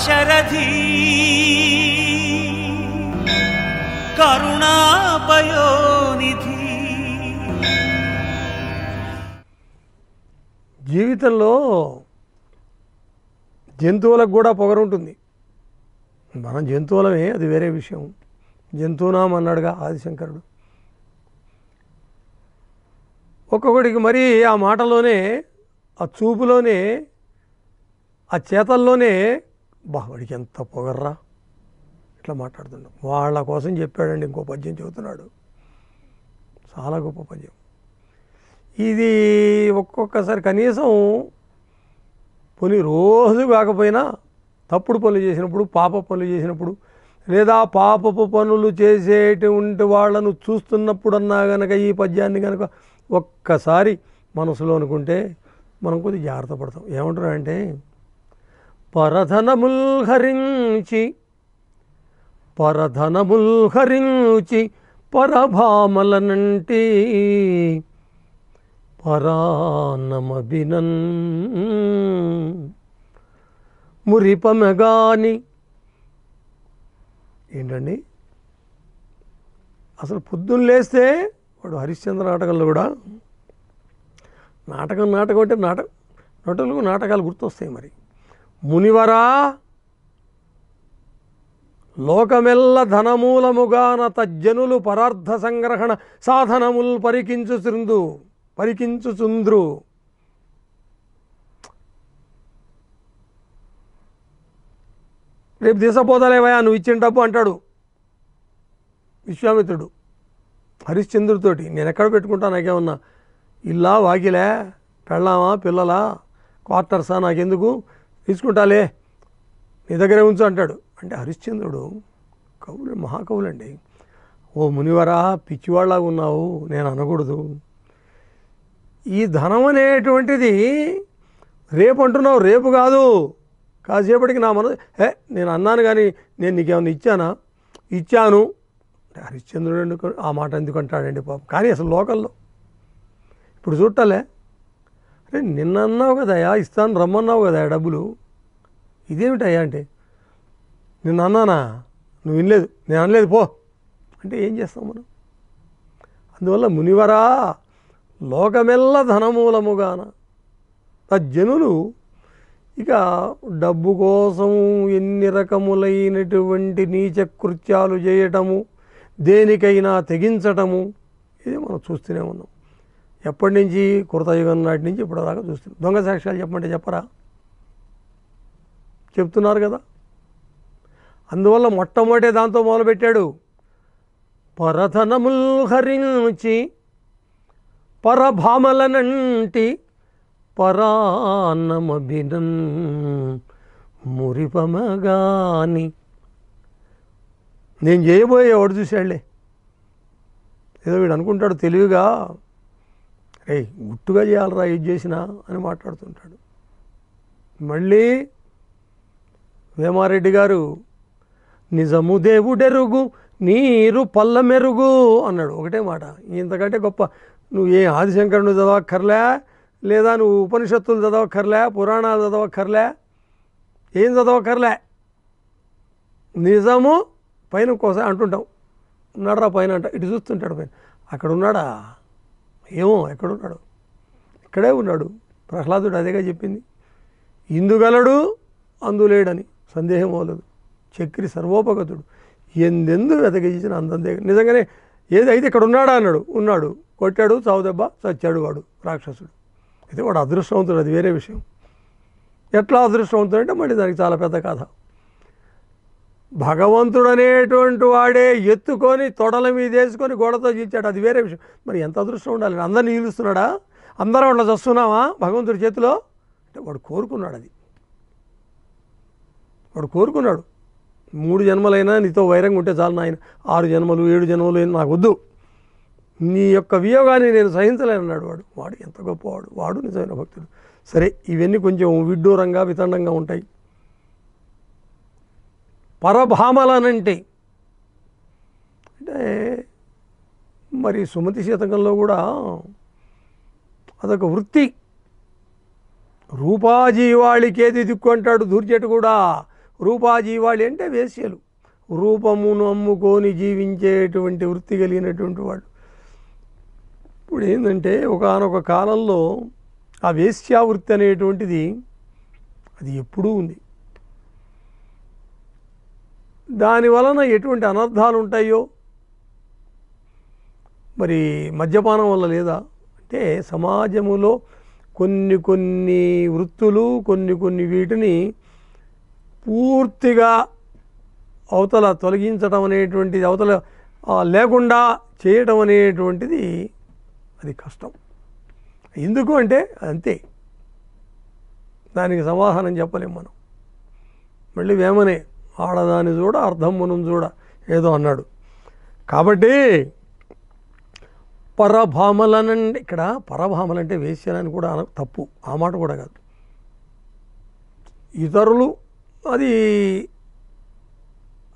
దాశరథి కరుణాపయోనిధి. జీవితంలో జంతువులకు కూడా పొగరుంటుంది. మనం జంతువులమే, అది వేరే విషయం. జంతువునాం అన్నాడుగా ఆదిశంకరుడు. ఒక్కొక్కడికి మరి ఆ మాటలోనే, ఆ చూపులోనే, ఆ చేతల్లోనే వాడికి ఎంత పొగర్రా ఇట్లా మాట్లాడుతున్నాడు. వాళ్ళ కోసం చెప్పాడండి. ఇంకో పద్యం చెబుతున్నాడు, చాలా గొప్ప పద్యం ఇది. ఒక్కొక్కసారి కనీసం పోనీ రోజు కాకపోయినా తప్పుడు పనులు చేసినప్పుడు, పాప పనులు చేసినప్పుడు, లేదా పాపపు పనులు చేసేటువంటి వాళ్ళను చూస్తున్నప్పుడన్నా గనక ఈ పద్యాన్ని కనుక ఒక్కసారి మనసులో అనుకుంటే మనం కొద్దిగా జాగ్రత్త పడతాం. ఏమంటున్నాడంటే, పరధనముల్ హరించి పరభామలనంటి పరాన్నమభినన్ మురిపమెగాని. ఏంటండి అసలు పొద్దున్న లేస్తే వాడు హరిశ్చంద్ర నాటకంలో కూడా నాటకం అంటే నటులకు నాటకాలు గుర్తొస్తాయి. మరి మునివరా లోకమెల్ల ధనమూలముగాన తజ్జనులు పరార్థ సంగ్రహణ సాధనముల్ పరికించుచుంద్రు. రేపు దిశపోతలేవయా నువ్వు ఇచ్చిన డబ్బు అంటాడు విశ్వామిత్రుడు హరిశ్చంద్రుడితోటి. నేను ఎక్కడ పెట్టుకుంటా, నాకేమన్నా ఇల్లా, వాకిలే, పెళ్ళామా, పిల్లలా, క్వార్టర్సా, నాకెందుకు, తీసుకుంటాలే, నీ దగ్గరే ఉంచు అంటాడు. అంటే హరిశ్చంద్రుడు కవులు, మహాకవులండి. ఓ మునివరా, పిచ్చివాళ్ళలాగా ఉన్నావు, నేను అనకూడదు. ఈ ధనం అనేటువంటిది రేపు అంటున్నావు, రేపు కాదు, కాసేపటికి నా నేను అన్నాను కానీ నేను నీకేమన్నా ఇచ్చానా? ఇచ్చాను. హరిశ్చంద్రుడు ఎందుకు ఆ మాట ఎందుకు అంటాడండి పాపం. కానీ అసలు లోకల్లో ఇప్పుడు చూడలే, అరే నిన్న అన్నావు కదయా ఇస్తాను, రమ్మన్నావు కదా డబ్బులు, ఇదేమిటయ్యా అంటే, నిన్న అన్నానా, నువ్వు వినలేదు, నేను అనలేదు పో అంటే ఏం చేస్తాం మనం? అందువల్ల మునివరా లోకమెల్ల ధనమూలముగాన తజ్జనులు ఇక డబ్బు కోసం ఎన్ని రకములైనటువంటి నీచ కృత్యాలు చేయటము, దేనికైనా తెగించటము, ఇది మనం చూస్తూనే ఉన్నాం. ఎప్పటి నుంచి? కృతయుగం నాటి నుంచి ఇప్పటిదాకా చూస్తున్నాం. దొంగ సాక్ష్యాలు చెప్పమంటే చెప్పరా? చెప్తున్నారు కదా. అందువల్ల మొట్టమొదటి దాంతో మొదలుపెట్టాడు. పరధనముల్ హరించి పరభామలనంటి పరాన్నమభినన్ మురిపమగాని. నేను చేయబోయే ఎవడు చూశాడులే, ఏదో వీడు అనుకుంటాడు తెలివిగా, రే గుట్టుగా చేయాలరా ఏది చేసినా అని మాట్లాడుతుంటాడు. మళ్ళీ వేమారెడ్డి గారు నిజము దేవుడెరుగు నీరు పల్ల మెరుగు అన్నాడు. ఒకటే మాట. ఇంతకంటే గొప్ప నువ్వు ఏ ఆదిశంకరుని చదవక్కర్లే, లేదా నువ్వు ఉపనిషత్తులు చదవక్కర్లే, పురాణాలు చదవక్కర్లే, ఏం చదవక్కర్లే. నిజము పైన కోసం అంటుంటాం, ఉన్నాడు రా పైన అంట, ఇటు చూస్తుంటాడు పైన, అక్కడ ఉన్నాడా ఏమో, ఎక్కడున్నాడు? ఇక్కడే ఉన్నాడు. ప్రహ్లాదుడు అదేగా చెప్పింది, ఇందుగలడు అందులేడని సందేహం అవ్వలేదు. చక్రి సర్వోపగతుడు ఎందెందు వెతకించిన అందందే. నిజంగానే ఏదైతే ఇక్కడ ఉన్నాడా అన్నాడు, ఉన్నాడు, కొట్టాడు, చావు దెబ్బ, చచ్చాడు వాడు రాక్షసుడు. అయితే వాడు అదృష్టవంతుడు, అది వేరే విషయం. ఎట్లా అదృష్టవంతుడు అంటే మళ్ళీ దానికి చాలా పెద్ద కథ. భగవంతుడు అనేటువంటి వాడే ఎత్తుకొని తొడల మీద వేసుకొని గోడతో చీల్చాడు, అది వేరే విషయం. మరి ఎంత అదృష్టం ఉండాలి? అందరినీ నిలుస్తున్నాడా? అందరం అట్లా చస్తున్నామా భగవంతుడి చేతిలో? అంటే వాడు కోరుకున్నాడు, అది వాడు కోరుకున్నాడు. 3 జన్మలైనా నీతో వైరంగా ఉంటే చాలు నాయన, 6 జన్మలు 7 జన్మలు నాకు వద్దు, నీ యొక్క వియోగాన్ని నేను సహించలేనన్నాడు వాడు. వాడు ఎంత గొప్పవాడు, వాడు నిజమైన భక్తుడు. సరే, ఇవన్నీ కొంచెం విడ్డూరంగా వితండంగా ఉంటాయి. పరభామలనంటే అంటే మరి సుమతి శతకంలో కూడా అదొక వృత్తి. రూపాజీవాళికేది దిక్కు అంటాడు దూర్జేటు కూడా. రూపాజీవాళి అంటే వేశ్యలు, రూపమును అమ్ముకొని జీవించేటువంటి వృత్తి కలిగినటువంటి వాళ్ళు. ఇప్పుడు ఏంటంటే ఒకానొక కాలంలో ఆ వేశ్యావృత్తి అనేటువంటిది అది ఎప్పుడూ ఉంది. దాని వలన ఎటువంటి అనర్థాలు ఉంటాయో మరి మద్యపానం వల్ల లేదా అంటే సమాజములో కొన్ని కొన్ని వృత్తులు కొన్ని వీటిని పూర్తిగా అవతల తొలగించడం అనేటువంటిది, అవతల లేకుండా చేయటం అనేటువంటిది అది కష్టం. ఎందుకు అంటే అంతే, దానికి సమాధానం చెప్పలేం మనం. మళ్ళీ వేమనే ఆడదాని చూడ అర్ధమ్మును చూడ ఏదో అన్నాడు. కాబట్టి పరభామలనండి, ఇక్కడ పరభామలంటే వేశ్యలని కూడా తప్పు, ఆ మాట కూడా కాదు. ఇతరులు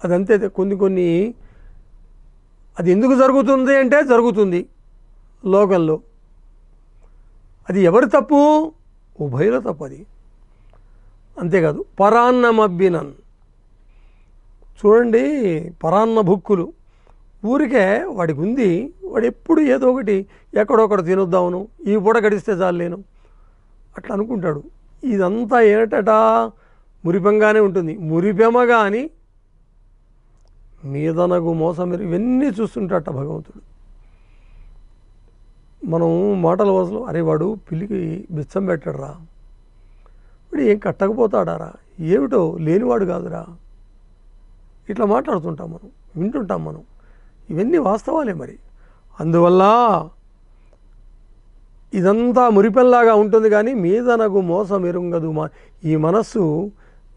అదంతే. కొన్ని అది ఎందుకు జరుగుతుంది అంటే జరుగుతుంది లోకంలో. అది ఎవరి తప్పు? ఉభయుల తప్పు అది. అంతేకాదు పరాన్నమబ్బినన్, చూడండి పరాన్న భుక్కులు, ఊరికే వాడికి ఉంది, వాడు ఎప్పుడు ఏదో ఒకటి ఎక్కడొక్కడ తినొద్దామును, ఈ పూట గడిస్తే చాలు నేను అట్లా అనుకుంటాడు. ఇదంతా ఏటటా మురిపెంగానే ఉంటుంది. మురిపెమ కానీ మీదనగు మోసమిరు ఇవన్నీ చూస్తుంటాట భగవంతుడు. మనం మాటల వసలు అరే వాడు పిల్లికి బిచ్చం పెట్టడరా, వాడు ఏం కట్టకపోతాడారా, ఏమిటో లేనివాడు కాదురా, ఇట్లా మాట్లాడుతుంటాం మనం, వింటుంటాం మనం. ఇవన్నీ వాస్తవాలే. మరి అందువల్ల ఇదంతా మురిపెల్లాగా ఉంటుంది కానీ మీదనగు మోసం ఎరుంగదు. ఈ మనస్సు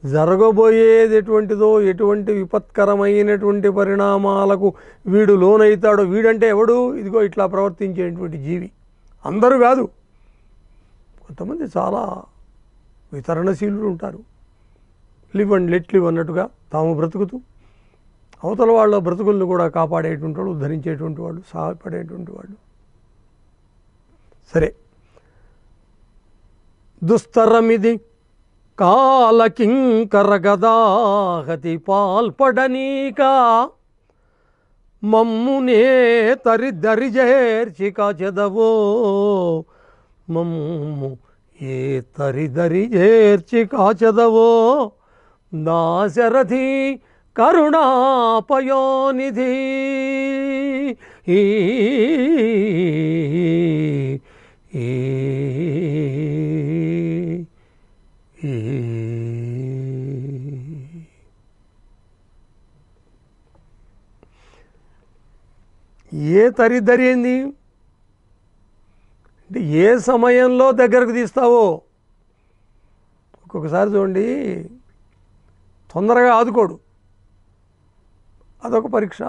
జరగబోయేది ఎటువంటిదో, ఎటువంటి విపత్కరమైనటువంటి పరిణామాలకు వీడు లోనైతాడో, వీడంటే ఎవడు? ఇదిగో ఇట్లా ప్రవర్తించేటువంటి జీవి. అందరూ కాదు, కొంతమంది చాలా వితరణశీలుడు ఉంటారు. లివ్ అండ్ లెట్ లివ్ అన్నట్టుగా తాము బ్రతుకుతూ అవతల వాళ్ళ బ్రతుకులను కూడా కాపాడేటువంటి వాళ్ళు, ఉద్ధరించేటువంటి వాళ్ళు, సహాయపడేటువంటి వాళ్ళు. సరే, దుస్తరమిది కాలకింకర గదాహతి పాల్పడనీక మమ్మునే తరిదరి కాచెదవో, మమ్ము ఏ తరిదరి కాచెదవో, దాశరథి కరుణాపయోనిధి. ఏ తరిదరి ఏంది అంటే ఏ సమయంలో దగ్గరకు తీస్తావో. ఒక్కొక్కసారి చూడండి తొందరగా ఆదుకోడు, అదొక పరీక్ష.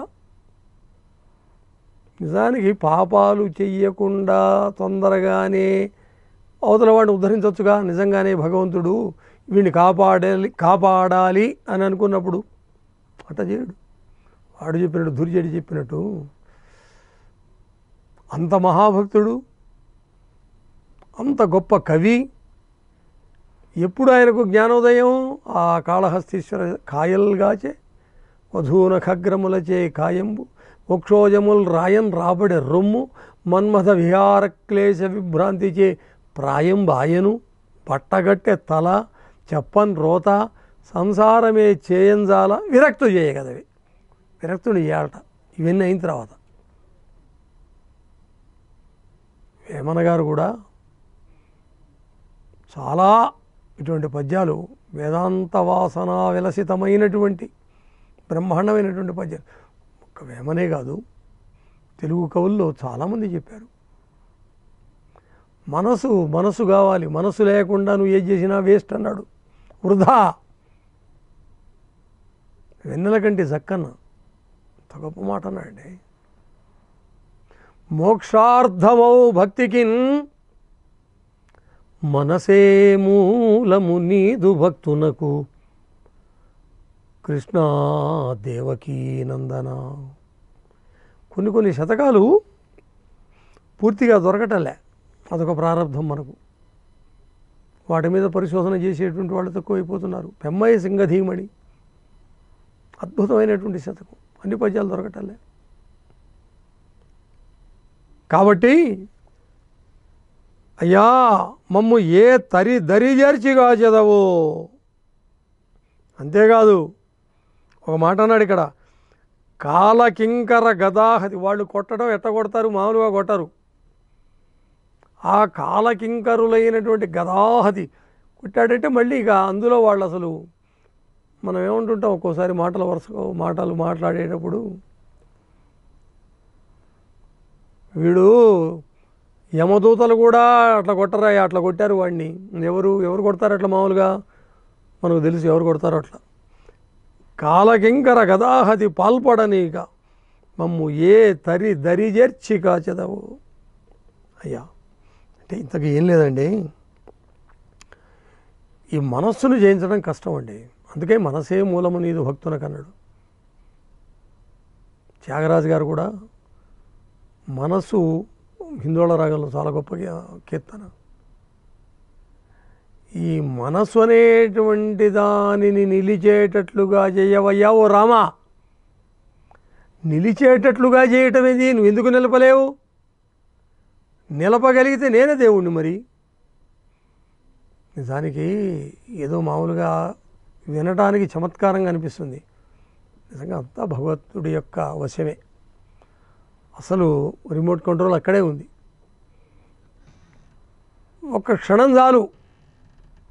నిజానికి పాపాలు చెయ్యకుండా తొందరగానే అవతల వాడిని ఉద్ధరించవచ్చుగా. నిజంగానే భగవంతుడు వీడిని కాపాడాలి అని అనుకున్నప్పుడు అట్ట చేయడు. వాడు చెప్పినట్టు, దుర్జడి చెప్పినట్టు. అంత మహాభక్తుడు, అంత గొప్ప కవి, ఎప్పుడు ఆయనకు జ్ఞానోదయం? ఆ కాళహస్తీశ్వర కాయల్గాచే వధూన ఖగ్రములచే కాయంబు వక్షోజముల్ రాయన్ రాబడి రొమ్ము మన్మథ విహార క్లేశ విభ్రాంతిచే ప్రాయం బాయను పట్టగట్టె తల చెప్పన్ రోత సంసారమే చేయంజాల విరక్తు చేయగదవి. విరక్తుని చేయాలట. ఇవన్నీ అయిన తర్వాత వేమన గారు కూడా చాలా ఇటువంటి పద్యాలు, వేదాంత వాసన విలసితమైనటువంటి బ్రహ్మాండమైనటువంటి పద్యాలు. ఒక్క వేమనే కాదు, తెలుగు కవుల్లో చాలామంది చెప్పారు. మనసు కావాలి, మనసు లేకుండా నువ్వు ఏది చేసినా వేస్ట్ అన్నాడు. వృధా. వెన్నెల కంటి జక్కన్న అంత గొప్ప మాట అన్నాడండి. మోక్షార్థమౌ భక్తికిన్ మనసే మూలము నీదు భక్తునకు కృష్ణ దేవకీ నందన. కొన్ని శతకాలు పూర్తిగా దొరకటంలే, అదొక ప్రారంధం మనకు. వాటి మీద పరిశోధన చేసేటువంటి వాళ్ళు తక్కువైపోతున్నారు. పెమ్మయ్య సింగధీమణి అద్భుతమైనటువంటి శతకం, అన్ని పద్యాలు దొరకటలే. కాబట్టి అయ్యా మమ్ము ఏ తరి దరిజర్చిగా చదవో. అంతేకాదు ఒక మాట అన్నాడు ఇక్కడ, కాలకింకర గదాహతి. వాళ్ళు కొట్టడం ఎట్ట కొడతారు, మామూలుగా కొట్టరు. ఆ కాలకింకరులైనటువంటి గదాహతి కొట్టాడంటే మళ్ళీ ఇక అందులో వాళ్ళు అసలు మనం ఏమంటుంటాం ఒక్కోసారి మాటలు మాట్లాడేటప్పుడు, వీడు యమదూతలు కూడా అట్లా కొట్టరా, అట్లా కొట్టారు వాడిని. ఎవరు కొడతారు అట్లా మామూలుగా మనకు తెలుసు ఎవరు కొడతారో అట్లా. కాలకింకర గదాహతి పాల్పడనీక మమ్ము ఏ తరి దరిజర్చిక చదవు. అయ్యా అంటే ఇంతకు ఏం లేదండి, ఈ మనస్సును జయించడం కష్టం అండి. అందుకే మనసే మూలము నీదు భక్తునకు అన్నాడు త్యాగరాజు గారు కూడా. మనస్సు హిందోళ రాగంలో చాలా గొప్ప కీర్తన. ఈ మనస్సు అనేటువంటి దానిని నిలిచేటట్లుగా చేయవయ్యా ఓ రామా. నిలిచేటట్లుగా చేయటమేది, నువ్వు ఎందుకు నిలపలేవు? నిలపగలిగితే నేనే దేవుణ్ణి. మరి నిజానికి ఏదో మామూలుగా వినటానికి చమత్కారంగా అనిపిస్తుంది, నిజంగా అంతా భగవంతుడి యొక్క వశమే. అసలు రిమోట్ కంట్రోల్ అక్కడే ఉంది. ఒక్క క్షణం చాలు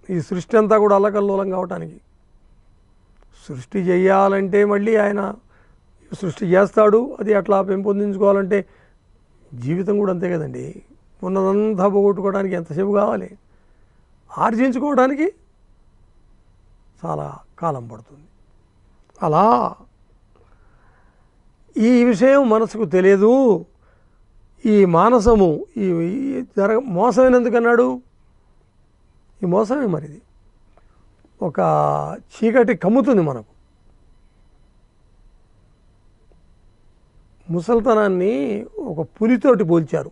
ఈ సృష్టి అంతా కూడా అల్లకల్లోలం కావటానికి. సృష్టి చేయాలంటే మళ్ళీ ఆయన సృష్టి చేస్తాడు, అది అట్లా పెంపొందించుకోవాలంటే జీవితం కూడా అంతే కదండి. ఉన్నదంతా పోగొట్టుకోవడానికి ఎంతసేపు కావాలి, ఆర్జించుకోవడానికి చాలా కాలం పడుతుంది. అలా ఈ విషయం మనసుకు తెలియదు. ఈ మానసము ఈ మోసమైనందుకన్నాడు, ఈ మోసమే మరిది. ఒక చీకటి కమ్ముతుంది మనకు. ముసల్తనాన్ని ఒక పులితోటి పోల్చారు.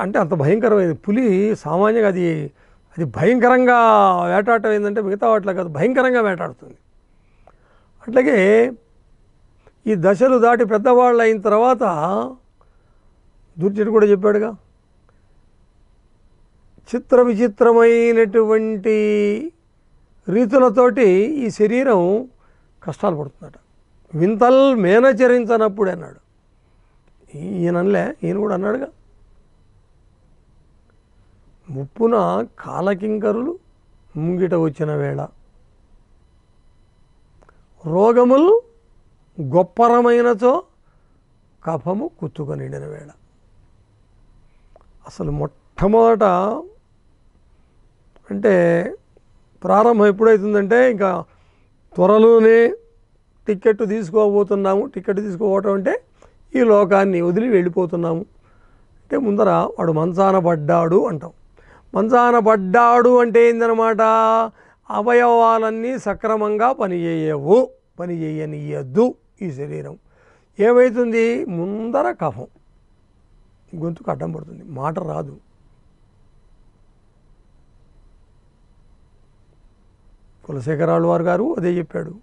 అంటే అంత భయంకరమైనది పులి. సామాన్యంగా అది భయంకరంగా వేటాడటం ఏంటంటే మిగతా వాటిలో కాదు, భయంకరంగా వేటాడుతుంది. అట్లాగే ఈ దశలు దాటి పెద్దవాళ్ళు అయిన తర్వాత దుర్జటి కూడా చెప్పాడుగా, చిత్ర విచిత్రమైనటువంటి రీతులతోటి ఈ శరీరం కష్టాలు పడుతుందట. వింతల్ మేనచరించనప్పుడు అన్నాడు. ఈయనలే, ఈయన కూడా అన్నాడుగా, ముప్పున కాలకింకరులు ముంగిట వచ్చిన వేళ, రోగములు గొప్పరమైనచో కఫము కుత్తుక నిండిన వేళ. అసలు మొట్టమొదట అంటే ప్రారంభం ఎప్పుడవుతుందంటే ఇంకా త్వరలోనే టికెట్ తీసుకోబోతున్నాము. టికెట్ తీసుకోవటం అంటే ఈ లోకాన్ని వదిలి వెళ్ళిపోతున్నాము అంటే ముందర వాడు మంచాన పడ్డాడు అంటాం. మంచాన పడ్డాడు అంటే ఏందనమాట, అవయవాలన్నీ సక్రమంగా పనిచేయనియద్దు ఈ శరీరం. ఏమవుతుంది, ముందర కఫం, గొంతుకు అడ్డం పడుతుంది, మాట రాదు. కులశేఖరాళ్ళు గారు అదే చెప్పాడు.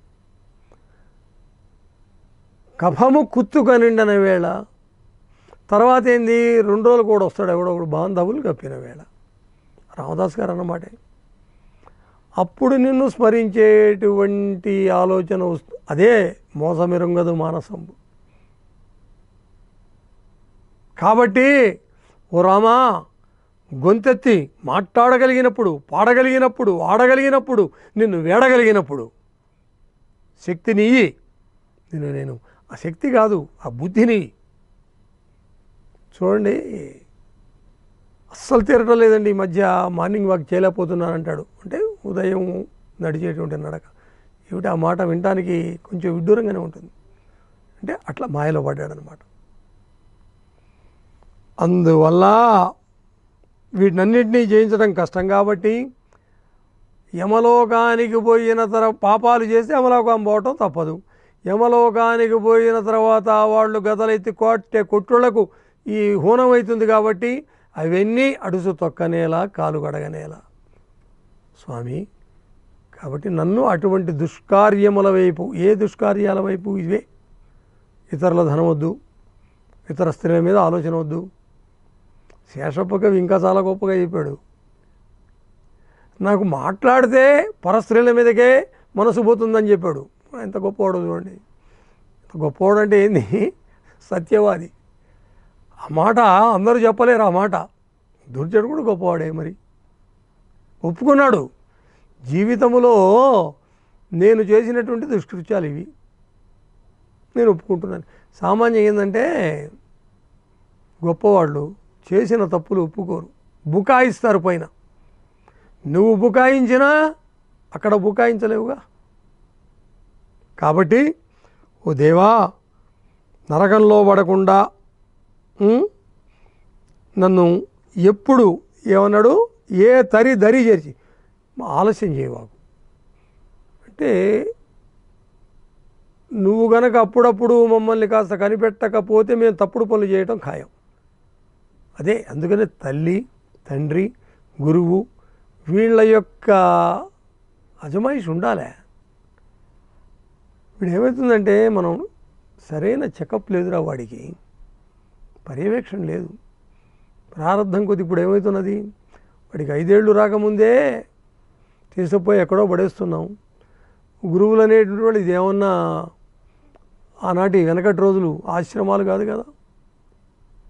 కఫము కుత్తుకనిండిన వేళ, తర్వాత ఏంది, 2 రోజులు కూడా వస్తాడు ఎవడొకడు బాంధవులు కప్పిన వేళ. రామదాస్ గారు అన్నమాట. అప్పుడు నిన్ను స్మరించేటువంటి ఆలోచన అదే మోసమిరుంగదు మానసంబు. కాబట్టి ఓ రామా, గొంతెత్తి మాట్లాడగలిగినప్పుడు, పాడగలిగినప్పుడు, ఆడగలిగినప్పుడు, నిన్ను వేడగలిగినప్పుడు శక్తిని నేను ఆ శక్తి కాదు, ఆ బుద్ధిని చూడండి. అస్సలు తీరటం లేదండి ఈ మధ్య. మార్నింగ్ వాక్ చేయలేకపోతున్నాను అంటాడు. అంటే ఉదయం నడిచేటువంటి నడక. ఏమిటి ఆ మాట వినటానికి కొంచెం విడ్డూరంగానే ఉంటుంది. అంటే అట్లా మాయలో పడ్డాడనమాట. అందువల్ల వీటినన్నింటినీ జయించడం కష్టం. కాబట్టి యమలోకానికి పోయిన పాపాలు చేసి యమలోకం పోవటం తప్పదు. యమలోకానికి పోయిన తర్వాత వాళ్ళు గదలెత్తి కొట్టుళ్లకు ఈ హూనం అవుతుంది. కాబట్టి అవన్నీ అడుసు తొక్కనేలా, కాలు గడగనేలా. స్వామి కాబట్టి నన్ను అటువంటి దుష్కార్యముల వైపు, ఏ దుష్కార్యాల వైపు? ఇవే, ఇతరుల ధనం వద్దు, ఇతర స్త్రీల మీద ఆలోచన వద్దు. శేషప్ప కవి ఇంకా చాలా గొప్పగా చెప్పాడు. నాకు మాట్లాడితే పరస్త్రీల మీదకే మనసు పోతుందని చెప్పాడు. ఎంత గొప్పవాడు చూడండి. గొప్పవాడు అంటే ఏంది? సత్యవాది. ఆ మాట అందరూ చెప్పలేరు. ఆ మాట దుర్జనుడు కూడా గొప్పవాడే. మరి ఒప్పుకున్నాడు, జీవితంలో నేను చేసినటువంటి దుష్కృత్యాలు ఇవి, నేను ఒప్పుకుంటున్నాను. సామాన్యం ఏంటంటే గొప్పవాళ్ళు చేసిన తప్పులు ఒప్పుకోరు, బుకాయిస్తారు పైన. నువ్వు బుకాయించినా అక్కడ బుకాయించలేవుగా. కాబట్టి ఓ దేవా, నరకంలో పడకుండా నన్ను ఎప్పుడు ఏమన్నాడు? ఏ దరి చేర్చి ఆలస్యం చేయవాకు. అంటే నువ్వు గనక అప్పుడప్పుడు మమ్మల్ని కాస్త కనిపెట్టకపోతే మేము తప్పుడు పనులు చేయటం ఖాయం. అదే అందుకనే తల్లి, తండ్రి, గురువు వీళ్ళ యొక్క అజమాయిషి ఉండాలి. వీడు ఏమవుతుందంటే, మనం సరైన చెకప్ లేదురా, వాడికి పర్యవేక్షణ లేదు, ప్రారంధం కొద్ది. ఇప్పుడు ఏమవుతున్నది, వాడికి 5 ఏళ్ళు రాకముందే తీసుకుపోయి ఎక్కడో పడేస్తున్నాం. గురువులు అనేటువంటి వాళ్ళు ఇదేమన్నా ఆనాటి వెనకటి రోజులు ఆశ్రమాలు కాదు కదా.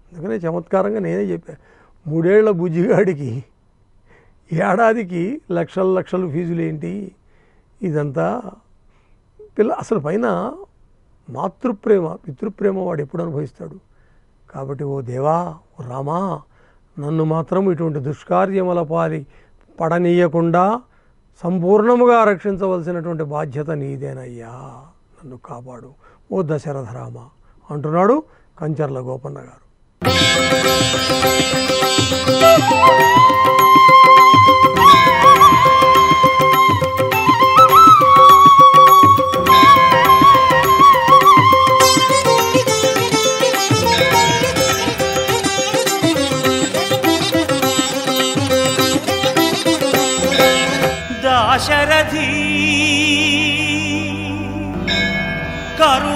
అందుకనే చమత్కారంగా నేనే చెప్పాను, 3 ఏళ్ల బుజ్జిగాడికి ఏడాదికి లక్షలు ఫీజులు ఏంటి? ఇదంతా అసలు పైన మాతృప్రేమ, పితృప్రేమ వాడు ఎప్పుడు అనుభవిస్తాడు? కాబట్టి ఓ దేవా, ఓ రామా, నన్ను మాత్రం ఇటువంటి దుష్కార్యముల పాలి పడనీయకుండా సంపూర్ణముగా రక్షించవలసినటువంటి బాధ్యత నీదేనయ్యా, నన్ను కాపాడు ఓ దశరథ రామ అంటున్నాడు కంచర్ల గోపన్న గారు. దాశరథి కరు